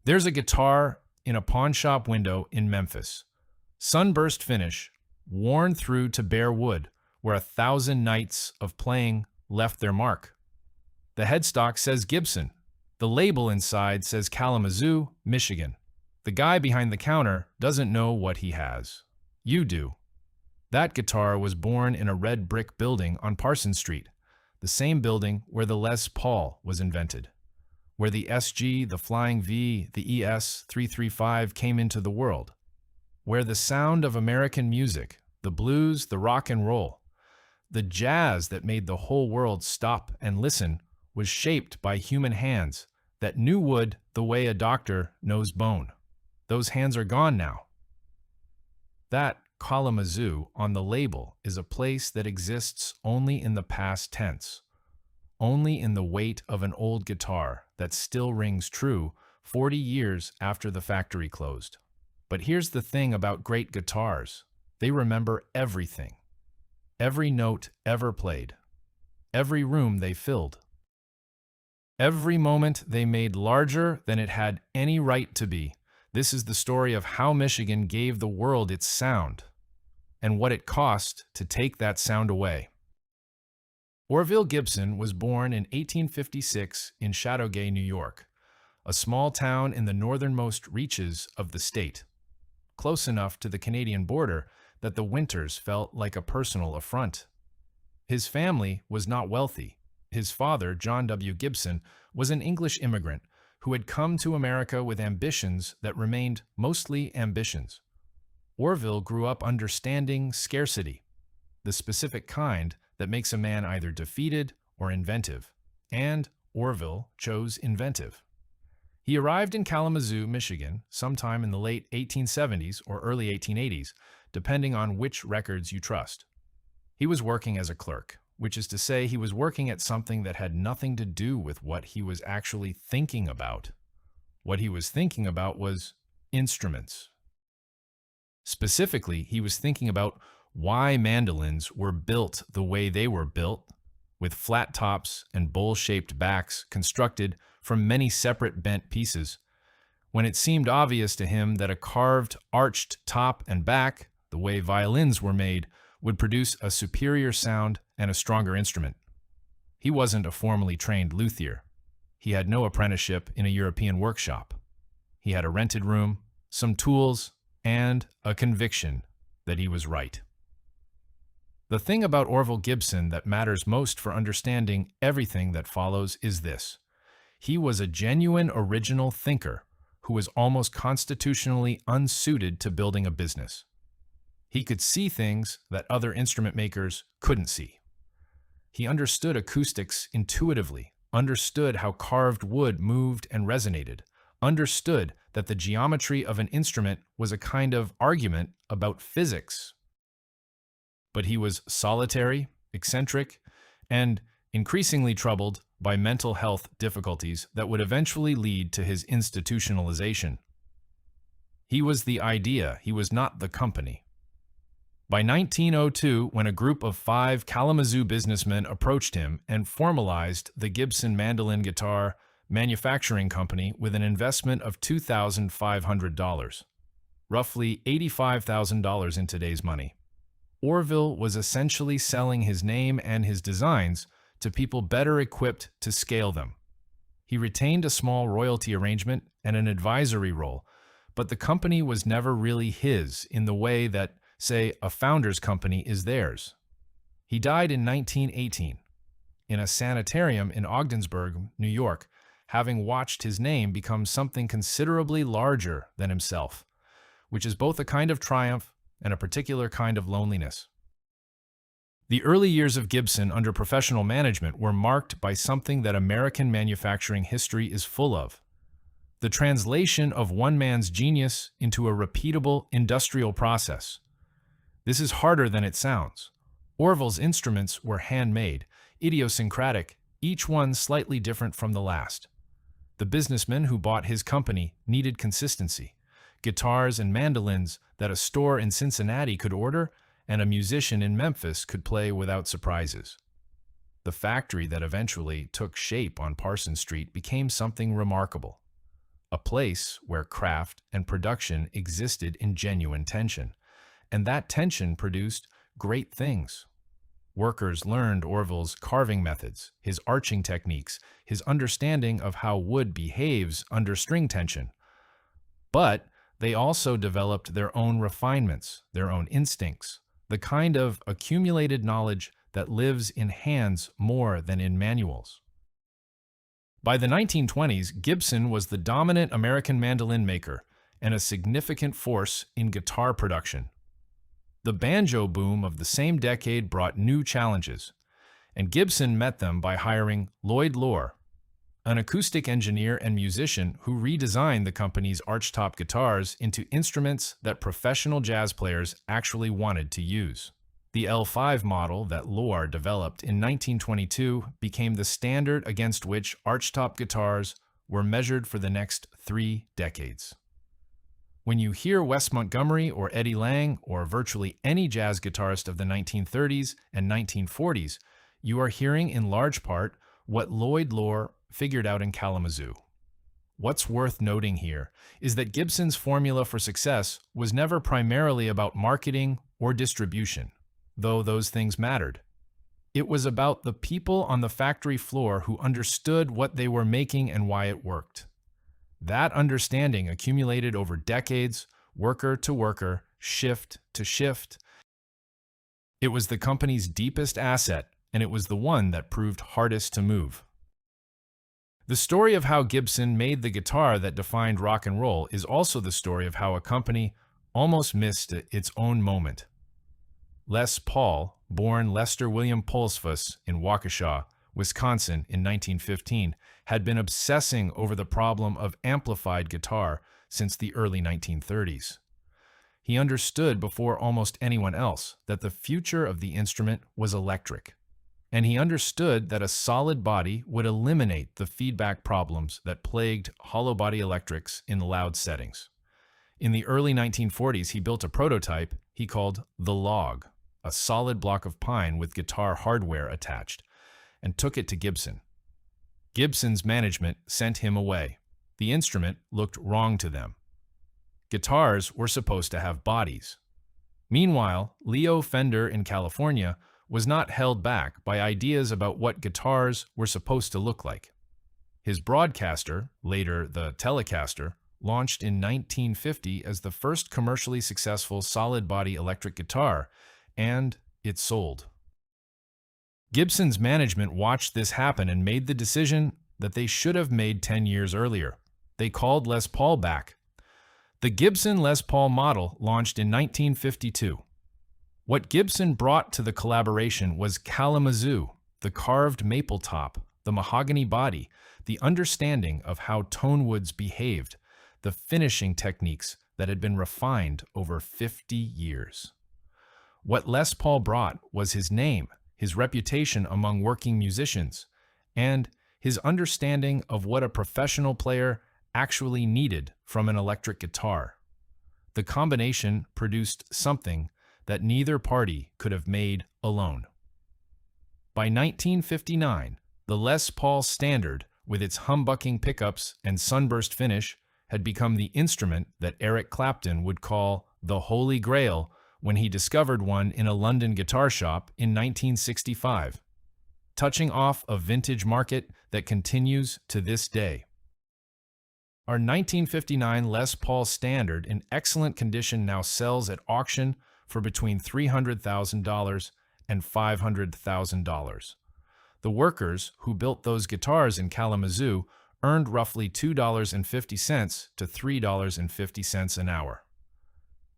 There's a guitar in a pawn shop window in Memphis. Sunburst finish, worn through to bare wood, where 1,000 nights of playing left their mark. The headstock says Gibson. The label inside says Kalamazoo, Michigan. The guy behind the counter doesn't know what he has. You do. That guitar was born in a red brick building on Parsons Street, the same building where the Les Paul was invented, where the SG, the Flying V, the ES 335 came into the world, where the sound of American music, the blues, the rock and roll, the jazz that made the whole world stop and listen was shaped by human hands that knew wood the way a doctor knows bone. Those hands are gone now. That Kalamazoo on the label is a place that exists only in the past tense, only in the weight of an old guitar that still rings true 40 years after the factory closed. But here's the thing about great guitars. They remember everything. Every note ever played. Every room they filled. Every moment they made larger than it had any right to be. This is the story of how Michigan gave the world its sound, and what it cost to take that sound away. Orville Gibson was born in 1856 in Chateaugay, New York, a small town in the northernmost reaches of the state, close enough to the Canadian border that the winters felt like a personal affront. His family was not wealthy. His father, John W. Gibson, was an English immigrant who had come to America with ambitions that remained mostly ambitions. Orville grew up understanding scarcity, the specific kind that makes a man either defeated or inventive, and Orville chose inventive. He arrived in Kalamazoo, Michigan, sometime in the late 1870s or early 1880s, depending on which records you trust. He was working as a clerk, which is to say he was working at something that had nothing to do with what he was actually thinking about. What he was thinking about was instruments. Specifically, he was thinking about why mandolins were built the way they were built, with flat tops and bowl-shaped backs constructed from many separate bent pieces, when it seemed obvious to him that a carved, arched top and back, the way violins were made, would produce a superior sound and a stronger instrument. He wasn't a formally trained luthier. He had no apprenticeship in a European workshop. He had a rented room, some tools, and a conviction that he was right. The thing about Orville Gibson that matters most for understanding everything that follows is this. He was a genuine original thinker who was almost constitutionally unsuited to building a business. He could see things that other instrument makers couldn't see. He understood acoustics intuitively, understood how carved wood moved and resonated, understood that the geometry of an instrument was a kind of argument about physics. But he was solitary, eccentric, and increasingly troubled by mental health difficulties that would eventually lead to his institutionalization. He was the idea, he was not the company. By 1902, when a group of 5 Kalamazoo businessmen approached him and formalized the Gibson Mandolin Guitar Manufacturing Company with an investment of $2,500, roughly $85,000 in today's money, Orville was essentially selling his name and his designs to people better equipped to scale them. He retained a small royalty arrangement and an advisory role, but the company was never really his in the way that, say, a founder's company is theirs. He died in 1918 in a sanitarium in Ogdensburg, New York, having watched his name become something considerably larger than himself, which is both a kind of triumph and a particular kind of loneliness. The early years of Gibson under professional management were marked by something that American manufacturing history is full of: the translation of one man's genius into a repeatable industrial process. This is harder than it sounds. Orville's instruments were handmade, idiosyncratic, each one slightly different from the last. The businessmen who bought his company needed consistency, guitars and mandolins that a store in Cincinnati could order and a musician in Memphis could play without surprises. The factory that eventually took shape on Parsons Street became something remarkable. a place where craft and production existed in genuine tension. And that tension produced great things. Workers learned Orville's carving methods, his arching techniques, his understanding of how wood behaves under string tension. But they also developed their own refinements, their own instincts, the kind of accumulated knowledge that lives in hands more than in manuals. By the 1920s, Gibson was the dominant American mandolin maker and a significant force in guitar production. The banjo boom of the same decade brought new challenges, and Gibson met them by hiring Lloyd Loar, an acoustic engineer and musician who redesigned the company's archtop guitars into instruments that professional jazz players actually wanted to use. The L5 model that Loar developed in 1922 became the standard against which archtop guitars were measured for the next 3 decades. When you hear Wes Montgomery or Eddie Lang or virtually any jazz guitarist of the 1930s and 1940s, you are hearing in large part what Lloyd Loar figured out in Kalamazoo. What's worth noting here is that Gibson's formula for success was never primarily about marketing or distribution, though those things mattered. It was about the people on the factory floor who understood what they were making and why it worked. That understanding accumulated over decades, worker to worker, shift to shift. It was the company's deepest asset, and it was the one that proved hardest to move. The story of how Gibson made the guitar that defined rock and roll is also the story of how a company almost missed its own moment. Les Paul, born Lester William Polsfuss in Waukesha, Wisconsin in 1915, had been obsessing over the problem of amplified guitar since the early 1930s. He understood before almost anyone else that the future of the instrument was electric, and he understood that a solid body would eliminate the feedback problems that plagued hollow body electrics in loud settings. In the early 1940s, he built a prototype he called the Log, a solid block of pine with guitar hardware attached, and took it to Gibson. Gibson's management sent him away. The instrument looked wrong to them. Guitars were supposed to have bodies. Meanwhile, Leo Fender in California was not held back by ideas about what guitars were supposed to look like. His Broadcaster, later the Telecaster, launched in 1950 as the first commercially successful solid-body electric guitar, and it sold. Gibson's management watched this happen and made the decision that they should have made 10 years earlier. They called Les Paul back. The Gibson Les Paul model launched in 1952. What Gibson brought to the collaboration was Kalamazoo, the carved maple top, the mahogany body, the understanding of how tone woods behaved, the finishing techniques that had been refined over 50 years. What Les Paul brought was his name, his reputation among working musicians, and his understanding of what a professional player actually needed from an electric guitar. The combination produced something that neither party could have made alone. By 1959, the Les Paul Standard, with its humbucking pickups and sunburst finish, had become the instrument that Eric Clapton would call the Holy Grail when he discovered one in a London guitar shop in 1965, touching off a vintage market that continues to this day. Our 1959 Les Paul Standard in excellent condition now sells at auction for between $300,000 and $500,000. The workers who built those guitars in Kalamazoo earned roughly $2.50 to $3.50 an hour.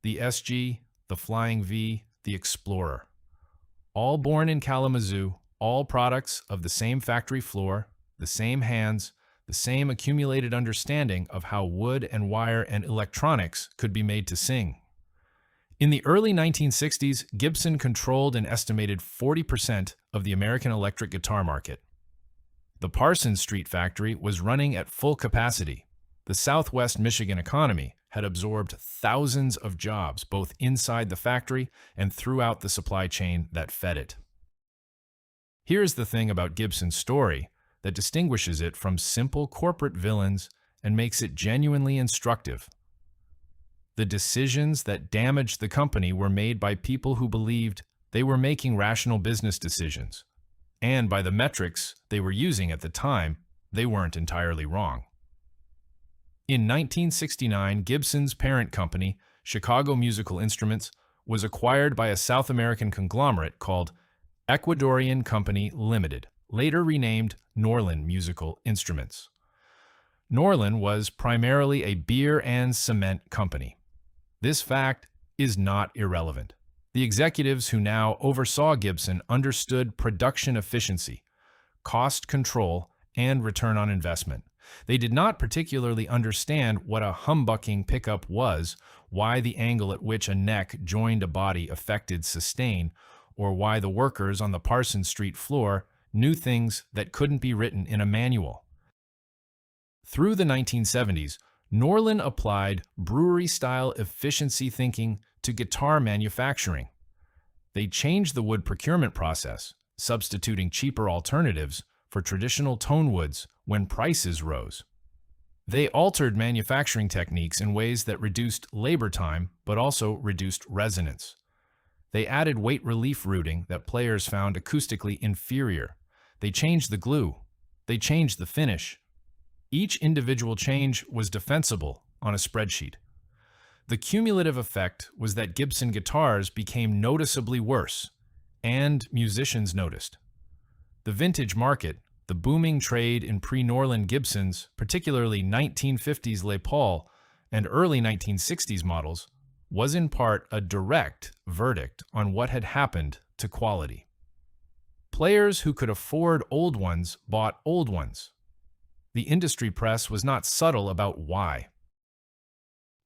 The SG, the Flying V, the Explorer. All born in Kalamazoo, all products of the same factory floor, the same hands, the same accumulated understanding of how wood and wire and electronics could be made to sing. In the early 1960s, Gibson controlled an estimated 40% of the American electric guitar market. The Parsons Street factory was running at full capacity. The Southwest Michigan economy had absorbed thousands of jobs both inside the factory and throughout the supply chain that fed it. Here's the thing about Gibson's story that distinguishes it from simple corporate villains and makes it genuinely instructive. The decisions that damaged the company were made by people who believed they were making rational business decisions, and by the metrics they were using at the time, they weren't entirely wrong. In 1969, Gibson's parent company, Chicago Musical Instruments, was acquired by a South American conglomerate called Ecuadorian Company Limited, later renamed Norlin Musical Instruments. Norlin was primarily a beer and cement company. This fact is not irrelevant. The executives who now oversaw Gibson understood production efficiency, cost control, and return on investment. They did not particularly understand what a humbucking pickup was, why the angle at which a neck joined a body affected sustain, or why the workers on the Parsons Street floor knew things that couldn't be written in a manual. Through the 1970s, Norlin applied brewery-style efficiency thinking to guitar manufacturing. They changed the wood procurement process, substituting cheaper alternatives for traditional tone woods when prices rose. They altered manufacturing techniques in ways that reduced labor time but also reduced resonance. They added weight relief routing that players found acoustically inferior. They changed the glue. They changed the finish. Each individual change was defensible on a spreadsheet. The cumulative effect was that Gibson guitars became noticeably worse, and musicians noticed. The vintage market, the booming trade in pre-Norlin Gibsons, particularly 1950s Les Paul and early 1960s models, was in part a direct verdict on what had happened to quality. Players who could afford old ones bought old ones. The industry press was not subtle about why.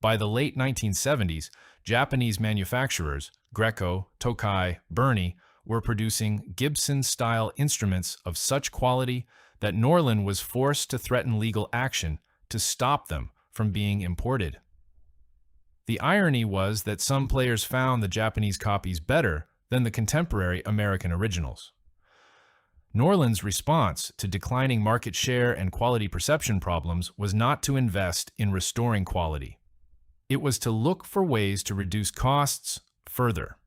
By the late 1970s, Japanese manufacturers, Greco, Tokai, Burney, were producing Gibson-style instruments of such quality that Norlin was forced to threaten legal action to stop them from being imported. The irony was that some players found the Japanese copies better than the contemporary American originals. Norlin's response to declining market share and quality perception problems was not to invest in restoring quality. It was to look for ways to reduce costs further,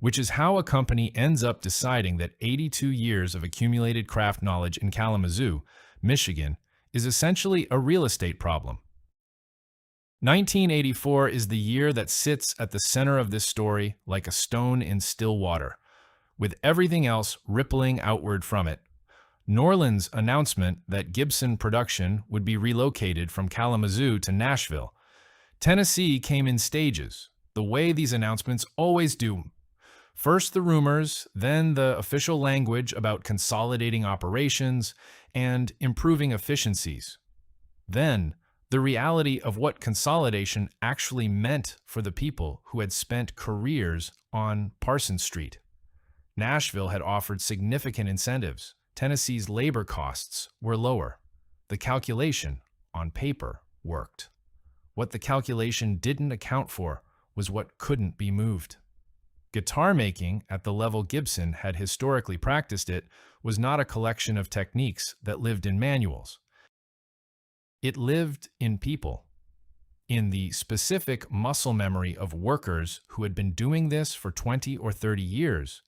which is how a company ends up deciding that 82 years of accumulated craft knowledge in Kalamazoo, Michigan, is essentially a real estate problem. 1984 is the year that sits at the center of this story like a stone in still water, with everything else rippling outward from it. Norlin's announcement that Gibson production would be relocated from Kalamazoo to Nashville, Tennessee, came in stages, the way these announcements always do. First the rumors, then the official language about consolidating operations and improving efficiencies. Then the reality of what consolidation actually meant for the people who had spent careers on Parsons Street. Nashville had offered significant incentives. Tennessee's labor costs were lower. The calculation, on paper, worked. What the calculation didn't account for was what couldn't be moved. Guitar making, at the level Gibson had historically practiced it, was not a collection of techniques that lived in manuals. It lived in people, in the specific muscle memory of workers who had been doing this for 20 or 30 years,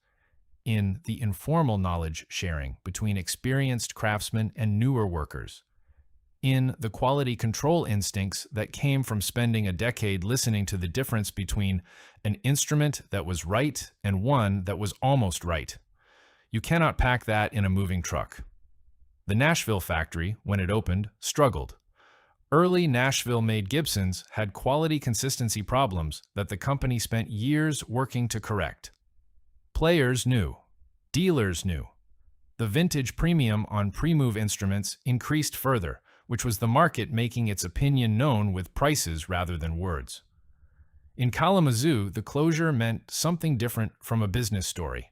in the informal knowledge sharing between experienced craftsmen and newer workers, in the quality control instincts that came from spending a decade listening to the difference between an instrument that was right and one that was almost right. You cannot pack that in a moving truck. The Nashville factory, when it opened, struggled. Early Nashville-made Gibsons had quality consistency problems that the company spent years working to correct. Players knew. Dealers knew. The vintage premium on pre-move instruments increased further, which was the market making its opinion known with prices rather than words. In Kalamazoo, the closure meant something different from a business story.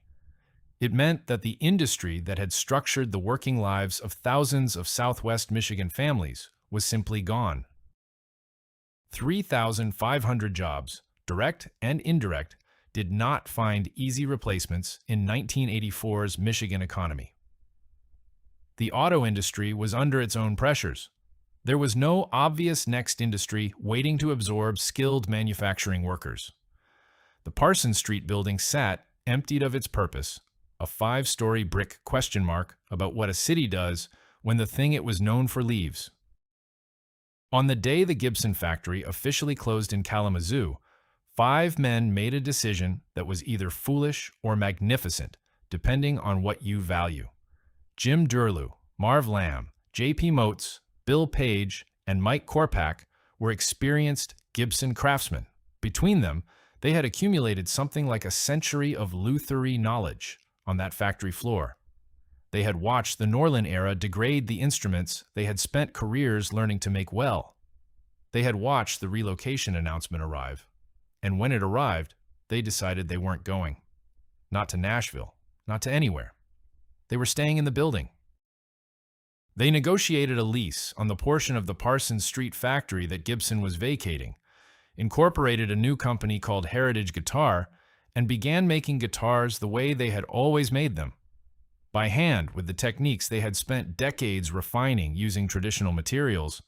It meant that the industry that had structured the working lives of thousands of Southwest Michigan families was simply gone. 3,500 jobs, direct and indirect, did not find easy replacements in 1984's Michigan economy. The auto industry was under its own pressures. There was no obvious next industry waiting to absorb skilled manufacturing workers. The Parsons Street building sat, emptied of its purpose, a five-story brick question mark about what a city does when the thing it was known for leaves. On the day the Gibson factory officially closed in Kalamazoo, 5 men made a decision that was either foolish or magnificent, depending on what you value. Jim Durlew, Marv Lamb, J.P. Moats, Bill Page, and Mike Korpak were experienced Gibson craftsmen. Between them, they had accumulated something like a century of luthery knowledge on that factory floor. They had watched the Norlin era degrade the instruments they had spent careers learning to make well. They had watched the relocation announcement arrive, and when it arrived, they decided they weren't going. Not to Nashville, not to anywhere. They were staying in the building. They negotiated a lease on the portion of the Parsons Street factory that Gibson was vacating, incorporated a new company called Heritage Guitar, and began making guitars the way they had always made them, by hand with the techniques they had spent decades refining using traditional materials,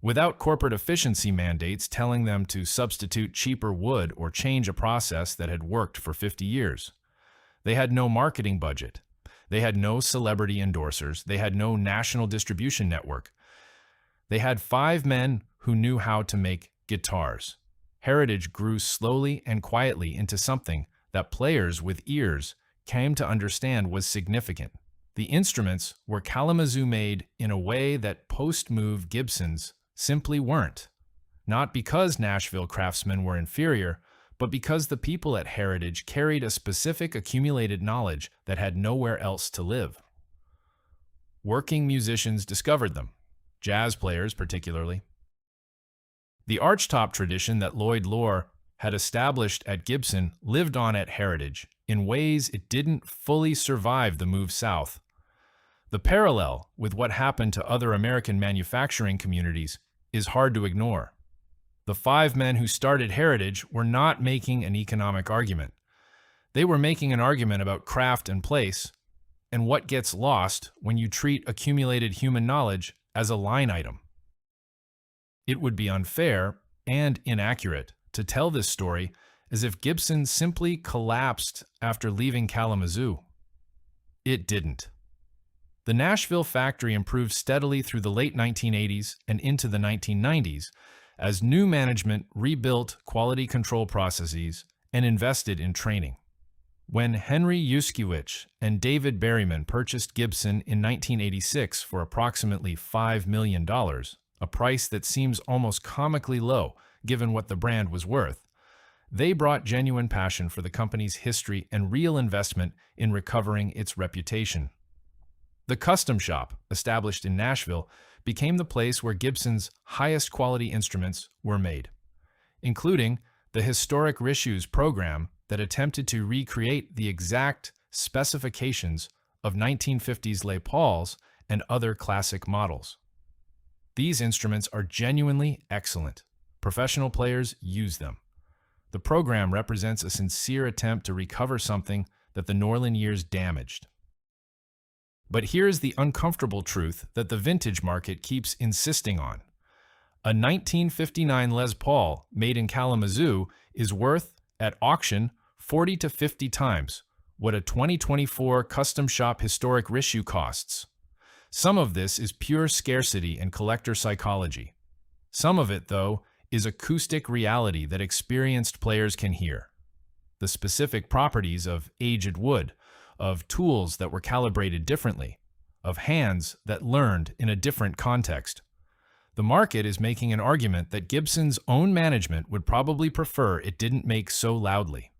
without corporate efficiency mandates telling them to substitute cheaper wood or change a process that had worked for 50 years. They had no marketing budget. They had no celebrity endorsers. They had no national distribution network. They had 5 men who knew how to make guitars. Heritage grew slowly and quietly into something that players with ears came to understand was significant. The instruments were Kalamazoo made in a way that post-move Gibsons simply weren't. Not because Nashville craftsmen were inferior, but because the people at Heritage carried a specific accumulated knowledge that had nowhere else to live. Working musicians discovered them, jazz players particularly. The archtop tradition that Lloyd Loar had established at Gibson lived on at Heritage in ways it didn't fully survive the move south. The parallel with what happened to other American manufacturing communities is hard to ignore. The 5 men who started Heritage were not making an economic argument. They were making an argument about craft and place, and what gets lost when you treat accumulated human knowledge as a line item. It would be unfair and inaccurate to tell this story as if Gibson simply collapsed after leaving Kalamazoo. It didn't. The Nashville factory improved steadily through the late 1980s and into the 1990s as new management rebuilt quality control processes and invested in training. When Henry Yuskiewicz and David Berryman purchased Gibson in 1986 for approximately $5 million, a price that seems almost comically low given what the brand was worth, they brought genuine passion for the company's history and real investment in recovering its reputation. The Custom Shop, established in Nashville, became the place where Gibson's highest quality instruments were made, including the historic Rissues program that attempted to recreate the exact specifications of 1950s Les Pauls and other classic models. These instruments are genuinely excellent. Professional players use them. The program represents a sincere attempt to recover something that the Norlin years damaged. But here's the uncomfortable truth that the vintage market keeps insisting on. A 1959 Les Paul made in Kalamazoo is worth, at auction, 40 to 50 times what a 2024 Custom Shop historic Rissu costs. Some of this is pure scarcity and collector psychology. Some of it, though, is acoustic reality that experienced players can hear. The specific properties of aged wood, of tools that were calibrated differently, of hands that learned in a different context. The market is making an argument that Gibson's own management would probably prefer it didn't make so loudly.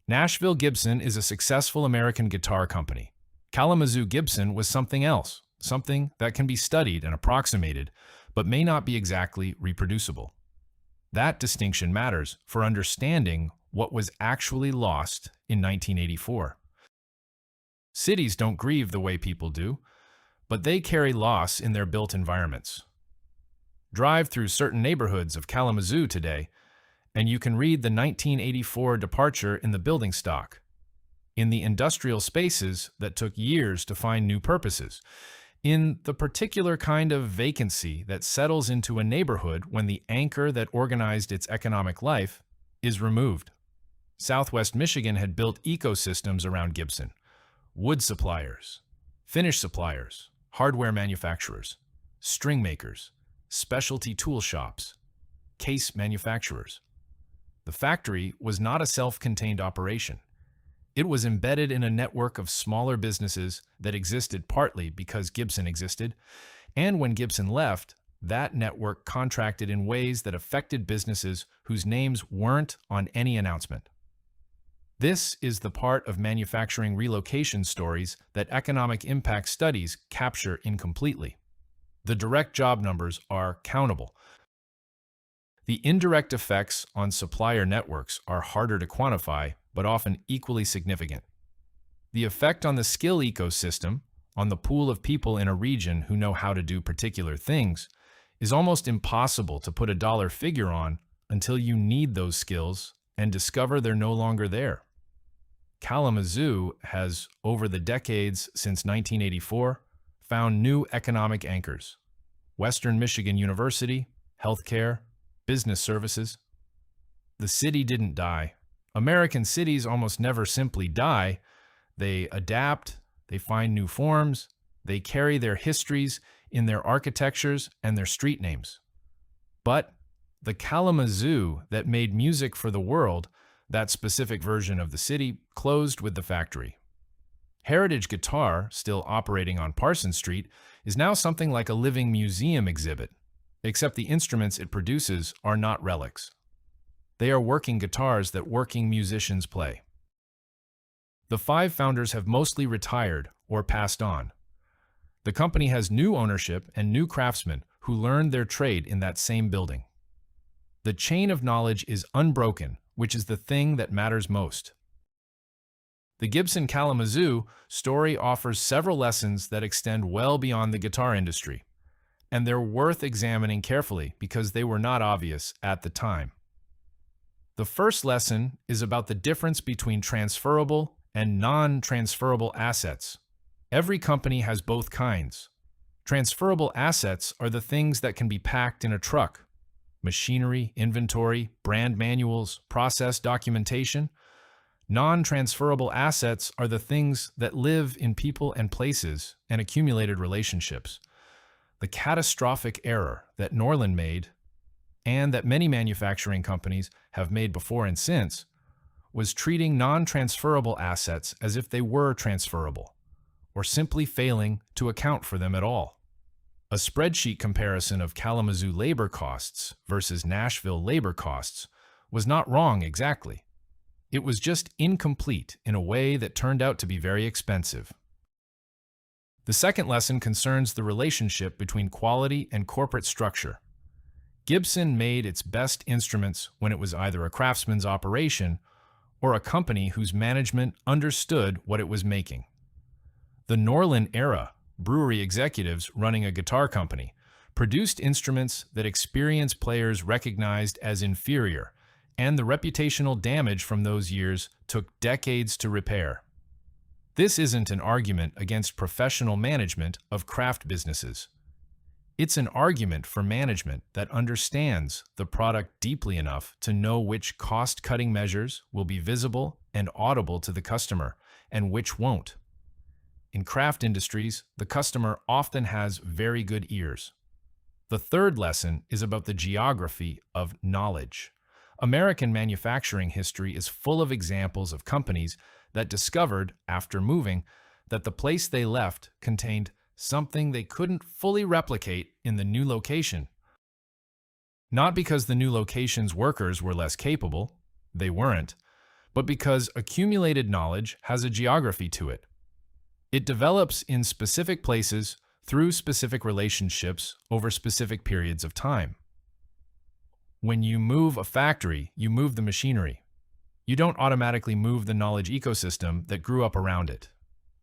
Nashville Gibson is a successful American guitar company. Kalamazoo Gibson was something else, something that can be studied and approximated, but may not be exactly reproducible. That distinction matters for understanding what was actually lost in 1984. Cities don't grieve the way people do, but they carry loss in their built environments. Drive through certain neighborhoods of Kalamazoo today, and you can read the 1984 departure in the building stock, in the industrial spaces that took years to find new purposes, in the particular kind of vacancy that settles into a neighborhood when the anchor that organized its economic life is removed. Southwest Michigan had built ecosystems around Gibson: wood suppliers, finish suppliers, hardware manufacturers, string makers, specialty tool shops, case manufacturers. The factory was not a self-contained operation. It was embedded in a network of smaller businesses that existed partly because Gibson existed, and when Gibson left, that network contracted in ways that affected businesses whose names weren't on any announcement. This is the part of manufacturing relocation stories that economic impact studies capture incompletely. The direct job numbers are countable. The indirect effects on supplier networks are harder to quantify, but often equally significant. The effect on the skill ecosystem, on the pool of people in a region who know how to do particular things, is almost impossible to put a dollar figure on until you need those skills and discover they're no longer there. Kalamazoo has, over the decades since 1984, found new economic anchors: Western Michigan University, healthcare, business services. The city didn't die. American cities almost never simply die. They adapt, they find new forms, they carry their histories in their architectures and their street names. But the Kalamazoo that made music for the world, that specific version of the city, closed with the factory. Heritage Guitar, still operating on Parsons Street, is now something like a living museum exhibit, except the instruments it produces are not relics. They are working guitars that working musicians play. The 5 founders have mostly retired or passed on. The company has new ownership and new craftsmen who learned their trade in that same building. The chain of knowledge is unbroken, which is the thing that matters most. The Gibson Kalamazoo story offers several lessons that extend well beyond the guitar industry, and they're worth examining carefully because they were not obvious at the time. The first lesson is about the difference between transferable and non-transferable assets. Every company has both kinds. Transferable assets are the things that can be packed in a truck: machinery, inventory, brand manuals, process documentation. Non-transferable assets are the things that live in people and places and accumulated relationships. The catastrophic error that Norlin made, and that many manufacturing companies have made before and since, was treating non-transferable assets as if they were transferable, or simply failing to account for them at all. A spreadsheet comparison of Kalamazoo labor costs versus Nashville labor costs was not wrong exactly. It was just incomplete in a way that turned out to be very expensive. The second lesson concerns the relationship between quality and corporate structure. Gibson made its best instruments when it was either a craftsman's operation or a company whose management understood what it was making. The Norlin era, brewery executives running a guitar company, produced instruments that experienced players recognized as inferior, and the reputational damage from those years took decades to repair. This isn't an argument against professional management of craft businesses. It's an argument for management that understands the product deeply enough to know which cost-cutting measures will be visible and audible to the customer, and which won't. In craft industries, the customer often has very good ears. The third lesson is about the geography of knowledge. American manufacturing history is full of examples of companies that discovered, after moving, that the place they left contained something they couldn't fully replicate in the new location. Not because the new location's workers were less capable, they weren't, but because accumulated knowledge has a geography to it. It develops in specific places through specific relationships over specific periods of time. When you move a factory, you move the machinery. You don't automatically move the knowledge ecosystem that grew up around it.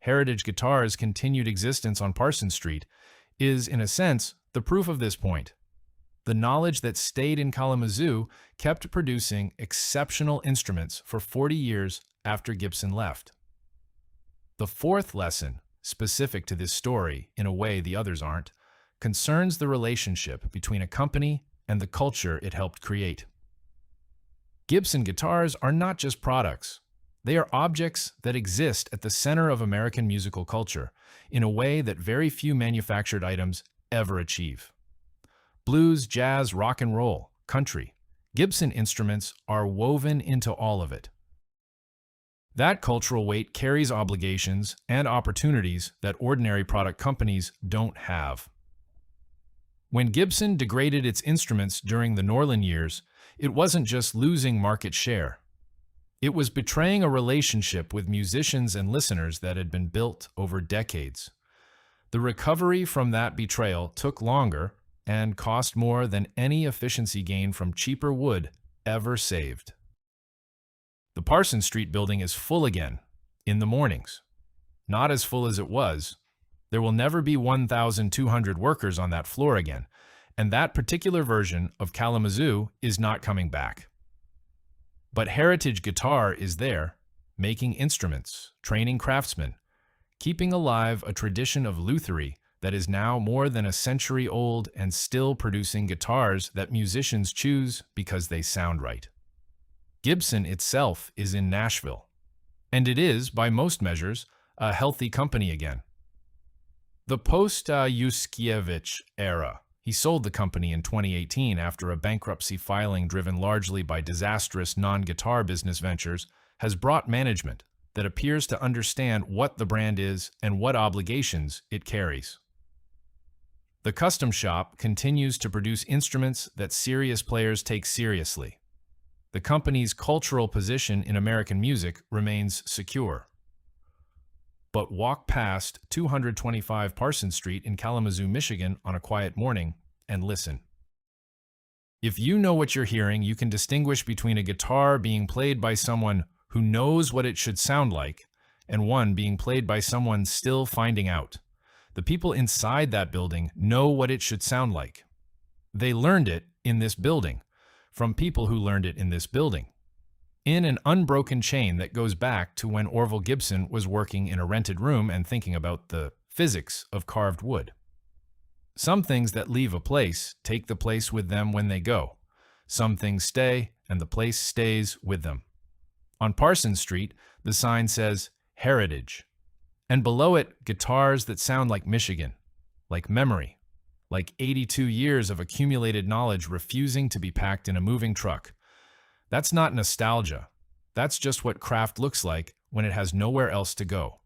Heritage Guitar's continued existence on Parsons Street is, in a sense, the proof of this point. The knowledge that stayed in Kalamazoo kept producing exceptional instruments for 40 years after Gibson left. The fourth lesson specific to this story in a way the others aren't, concerns the relationship between a company and the culture it helped create. Gibson guitars are not just products. They are objects that exist at the center of American musical culture in a way that very few manufactured items ever achieve. Blues, jazz, rock and roll, country, Gibson instruments are woven into all of it. That cultural weight carries obligations and opportunities that ordinary product companies don't have. When Gibson degraded its instruments during the Norlin years, it wasn't just losing market share. It was betraying a relationship with musicians and listeners that had been built over decades. The recovery from that betrayal took longer and cost more than any efficiency gain from cheaper wood ever saved. The Parsons Street building is full again, in the mornings. Not as full as it was. There will never be 1,200 workers on that floor again, and that particular version of Kalamazoo is not coming back. But Heritage Guitar is there, making instruments, training craftsmen, keeping alive a tradition of lutherie that is now more than a century old and still producing guitars that musicians choose because they sound right. Gibson itself is in Nashville, and it is, by most measures, a healthy company again. The post-Yuszkiewicz era. He sold the company in 2018 after a bankruptcy filing driven largely by disastrous non-guitar business ventures has brought management that appears to understand what the brand is and what obligations it carries. The custom shop continues to produce instruments that serious players take seriously. The company's cultural position in American music remains secure. But walk past 225 Parsons Street in Kalamazoo, Michigan on a quiet morning and listen. If you know what you're hearing, you can distinguish between a guitar being played by someone who knows what it should sound like and one being played by someone still finding out. The people inside that building know what it should sound like. They learned it in this building, from people who learned it in this building, in an unbroken chain that goes back to when Orville Gibson was working in a rented room and thinking about the physics of carved wood. Some things that leave a place take the place with them when they go. Some things stay, and the place stays with them. On Parsons Street, the sign says Heritage, and below it, guitars that sound like Michigan, like memory, like 82 years of accumulated knowledge refusing to be packed in a moving truck. That's not nostalgia. That's just what craft looks like when it has nowhere else to go.